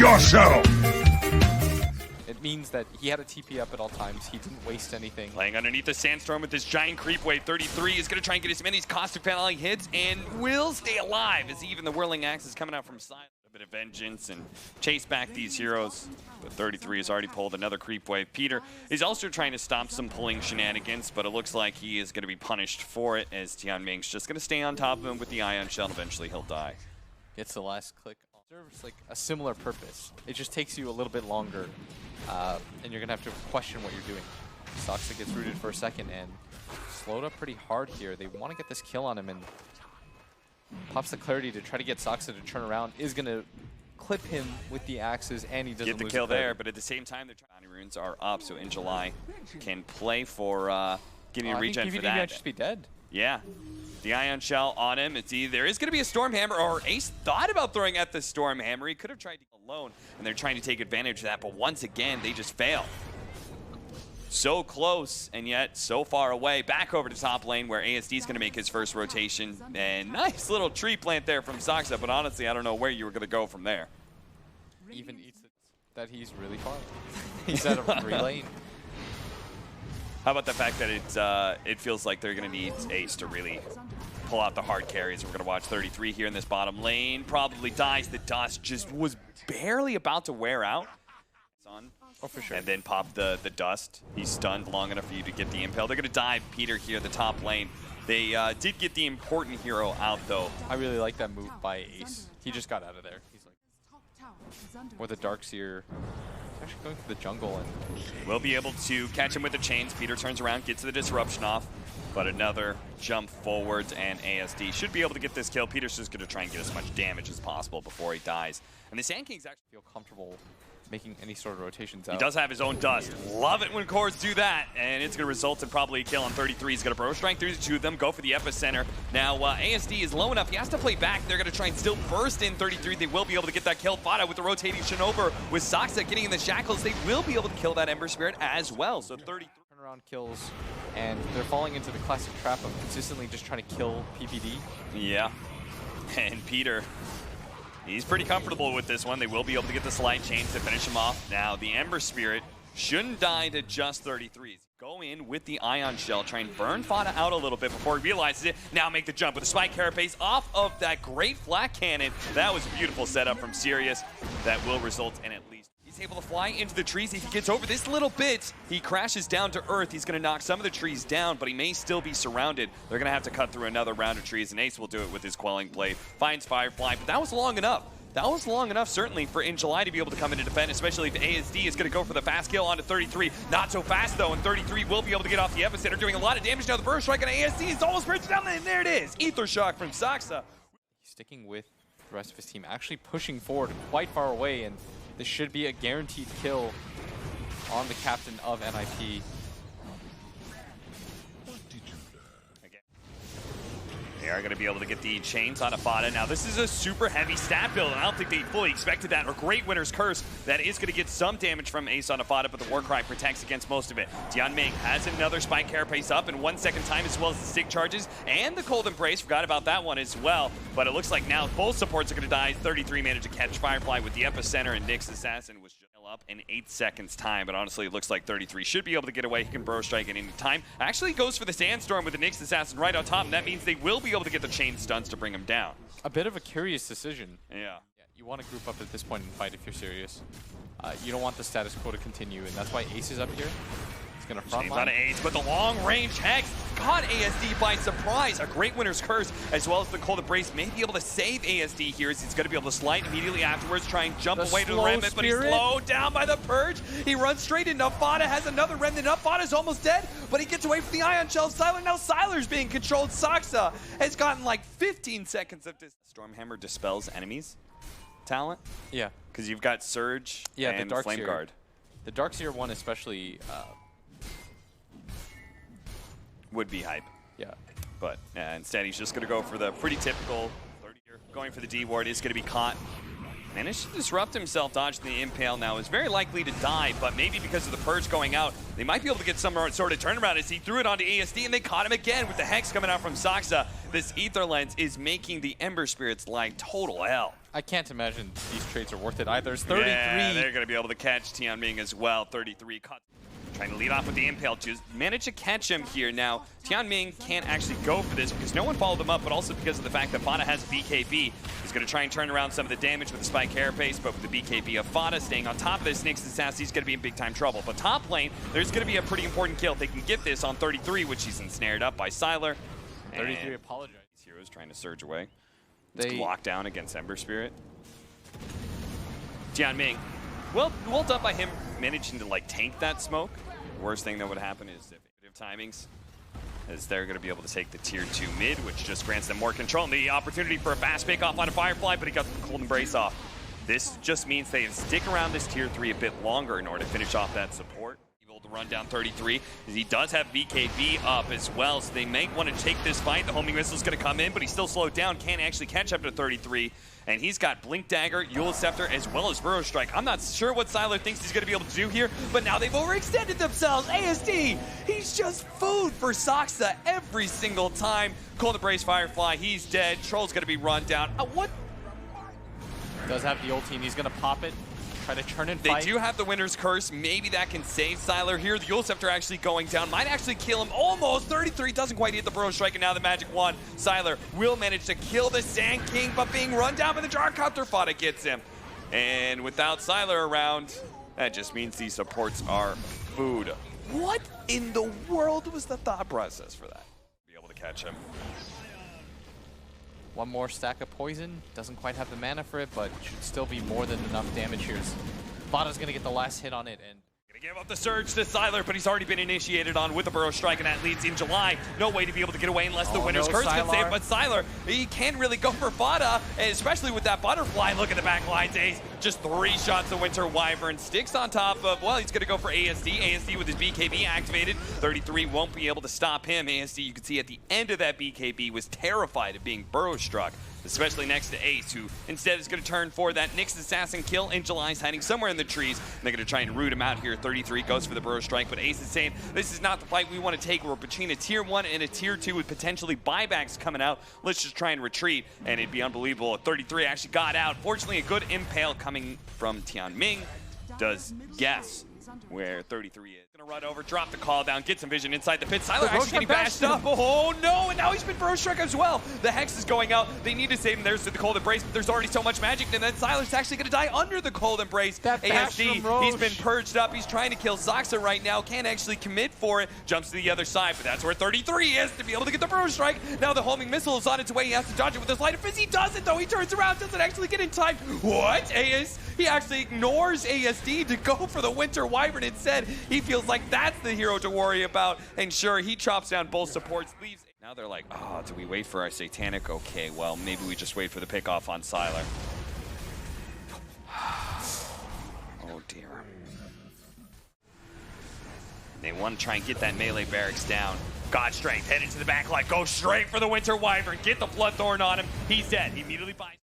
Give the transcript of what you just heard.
yourself! It means that he had a TP up at all times. He didn't waste anything. Playing underneath the sandstorm with this giant creep wave. 33 is going to try and get as many caustic penalty hits and will stay alive as even the whirling axe is coming out from side. A bit of vengeance and chase back these heroes. But 33 has already pulled another creep wave. Peter is also trying to stop some pulling shenanigans, but it looks like he is going to be punished for it as Tianming's just going to stay on top of him with the ion shell and eventually he'll die. Gets the last click. Serves like a similar purpose. It just takes you a little bit longer. And you're going to have to question what you're doing. Soxa gets rooted for a second and slowed up pretty hard here. They want to get this kill on him and pops the clarity to try to get Soxa to turn around. Is going to clip him with the axes and he doesn't get the kill there, but at the same time, their bounty runes are up, so in July can play for getting a regen for that. Might just be dead. Yeah. The ion shell on him. It's either there is going to be a storm hammer, or Ace thought about throwing at the storm hammer. He could have tried to go alone, and they're trying to take advantage of that. But once again, they just fail. So close, and yet so far away. Back over to top lane, where ASD is going to make his first rotation. And nice little tree plant there from Soxa. But honestly, I don't know where you were going to go from there. Even eats it that he's really far. He's out of free lane. How about the fact that it feels like they're going to need Ace to really pull out the hard carries. We're going to watch 33 here in this bottom lane. Probably dies. The dust just was barely about to wear out. Oh, for sure. And then pop the dust. He's stunned long enough for you to get the impale. They're going to dive Peter here, the top lane. They did get the important hero out, though. I really like that move by Ace. He just got out of there. He's like, or the Darkseer. Actually going through the jungle and will be able to catch him with the chains. Peter turns around, gets the disruption off, but another jump forwards and ASD should be able to get this kill. Peter's just going to try and get as much damage as possible before he dies. And the Sand Kings actually feel comfortable making any sort of rotations out. He does have his own dust. Love it when cores do that, and it's going to result in probably a kill on 33. He's going to burrow strike through the two of them, go for the epicenter. Now, ASD is low enough. He has to play back. They're going to try and still burst in 33. They will be able to get that kill. Fada with the rotating Shinover. With Soxa getting in the shackles, they will be able to kill that Ember Spirit as well. So 33. Turnaround kills, and they're falling into the classic trap of consistently just trying to kill PPD. Yeah, and Peter, he's pretty comfortable with this one. They will be able to get the slide chains to finish him off. Now, the Ember Spirit shouldn't die to just 33s. Go in with the Ion Shell, try and burn Fada out a little bit before he realizes it. Now make the jump with the Spike Carapace off of that great flat cannon. That was a beautiful setup from Sirius that will result in at least. He's able to fly into the trees. If he gets over this little bit, he crashes down to earth. He's going to knock some of the trees down, but he may still be surrounded. They're going to have to cut through another round of trees, and Ace will do it with his Quelling Blade. Finds Firefly, but that was long enough. That was long enough, certainly, for In July to be able to come in and defend, especially if ASD is going to go for the fast kill onto 33. Not so fast, though, and 33 will be able to get off the epicenter, doing a lot of damage now. The burst strike on ASD is almost bridged down, and there it is. Ether Shock from Soxa. He's sticking with the rest of his team, actually pushing forward quite far away, and this should be a guaranteed kill on the captain of NiP. They are going to be able to get the chains on Fada. Now, this is a super heavy stat build, and I don't think they fully expected that. Or Great Winter's Curse, that is going to get some damage from Ace on Fada, but the Warcry protects against most of it. Tianming has another Spike Carapace up in 1 second time, as well as the Stick Charges and the Cold Embrace. Forgot about that one as well. But it looks like now both supports are going to die. 33 managed to catch Firefly with the epicenter, and Nyx Assassin was up in 8 seconds time, but honestly it looks like 33 should be able to get away. He can burrow strike at any time. Actually goes for the Sandstorm with the Nyx Assassin right on top, and that means they will be able to get the chain stuns to bring him down. A bit of a curious decision. Yeah. You want to group up at this point and fight if you're serious. You don't want the status quo to continue, and that's why Ace is up here. He's going to front line. Out of Ace, but the long-range Hex caught ASD by surprise. A Great Winter's Curse, as well as the Cold Embrace, may be able to save ASD here, as he's going to be able to slide immediately afterwards, try and jump away to the Remnant, but he's slowed down by the Purge. He runs straight into Fada, has another Remnant up. Fada's almost dead, but he gets away from the Ion Shell. Sylar, now Sylar's being controlled. Soxa has gotten like 15 seconds of this. Stormhammer dispels enemies talent? Yeah. Because you've got Surge and Flame Guard. The Darkseer one especially would be hype. Yeah. But instead, he's just going to go for the pretty typical 30-year. Going for the D ward, is going to be caught. Managed to disrupt himself, dodging the impale now. Is very likely to die, but maybe because of the Purge going out, they might be able to get some sort of turnaround as he threw it onto ASD, and they caught him again with the Hex coming out from Soxa. This Ether Lens is making the Ember Spirit's life total hell. I can't imagine these trades are worth it either. It's 33. Yeah, they're going to be able to catch Tianming as well. 33 cut. Trying to lead off with the impale. Just manage to catch him here. Now, Tianming can't actually go for this because no one followed him up, but also because of the fact that Fada has BKB. He's going to try and turn around some of the damage with the Spike Carapace, but with the BKB of Fada staying on top of this, Nyx Assassin, he's going to be in big time trouble. But top lane, there's going to be a pretty important kill. If they can get this on 33, which he's ensnared up by Sylar. 33 apologize. Heroes trying to surge away. They lock down against Ember Spirit. Tianming, well done by him managing to like tank that smoke. Worst thing that would happen is if timings, as they're going to be able to take the tier 2 mid, which just grants them more control and the opportunity for a fast pick off on a Firefly, but he got the Cold Embrace off. This just means they stick around this tier 3 a bit longer in order to finish off that support. Able to run down 33, as he does have BKB up as well, so they may want to take this fight. The homing missile is going to come in, but he's still slowed down, can't actually catch up to 33. And he's got Blink Dagger, Eul's Scepter, as well as Burrow Strike. I'm not sure what Sylar thinks he's going to be able to do here, but now they've overextended themselves. ASD, he's just food for Soxa every single time. Cold Embrace Firefly, he's dead. Troll's going to be run down. What? Does have the ulti, and he's going to pop it. Try to turn and They fight. do have the Winner's Curse. Maybe that can save Sylar here. The Eul's Scepter actually going down. Might actually kill him. Almost. 33 doesn't quite hit the Burrow Strike, and now the Magic Wand. Sylar will manage to kill the Sand King, but being run down by the Gyrocopter, Fada gets him. And without Sylar around, that just means these supports are food. What in the world was the thought process for that? Be able to catch him. One more stack of poison. Doesn't quite have the mana for it, but should still be more than enough damage here. Fada's going to get the last hit on it. And Gonna give up the surge to Sylar, but he's already been initiated on with the Burrow Strike, and that leads in July. No way to be able to get away unless the Winner's Curse can save, but Sylar, he can't really go for Fada, and especially with that butterfly. Look at the back lines, Ace. Just 3 shots of Winter Wyvern. Sticks on top of, well, he's gonna go for ASD. ASD with his BKB activated. 33 won't be able to stop him. ASD, you can see at the end of that BKB, was terrified of being Burrow Struck, especially next to Ace, who instead is going to turn for that Nyx Assassin kill, and July's hiding somewhere in the trees. And they're going to try and root him out here. 33 goes for the Burrow Strike, but Ace is saying, this is not the fight we want to take. We're between a tier 1 and a tier 2 with potentially buybacks coming out. Let's just try and retreat, and it'd be unbelievable. 33 actually got out. Fortunately, a good impale coming from Tianming. Does guess where 33 is. Gonna run over, drop the call down, get some vision inside the pit. Sylar actually getting bashed up. Oh no, and now he's been Burrow Struck as well. The Hex is going out. They need to save him. There's the Cold Embrace, but there's already so much magic, and then Sylar's actually gonna die under the Cold Embrace. ASD, he's been purged up. He's trying to kill Soxa right now. Can't actually commit for it. Jumps to the other side, but that's where 33 is to be able to get the Burrow Strike. Now the homing missile is on its way. He has to dodge it with his Light of Fizz. He does it though. He turns around, doesn't actually get in time. What? He actually ignores ASD to go for the Winter Wyvern instead. He feels like that's the hero to worry about, and sure, he chops down both supports, leaves. Now they're like, oh, do we wait for our Satanic? Okay, well, maybe we just wait for the pickoff on Sylar. Oh dear. They want to try and get that melee barracks down. God Strength, head into the back line, go straight for the Winter Wyvern, get the Bloodthorn on him. He's dead. He immediately buys.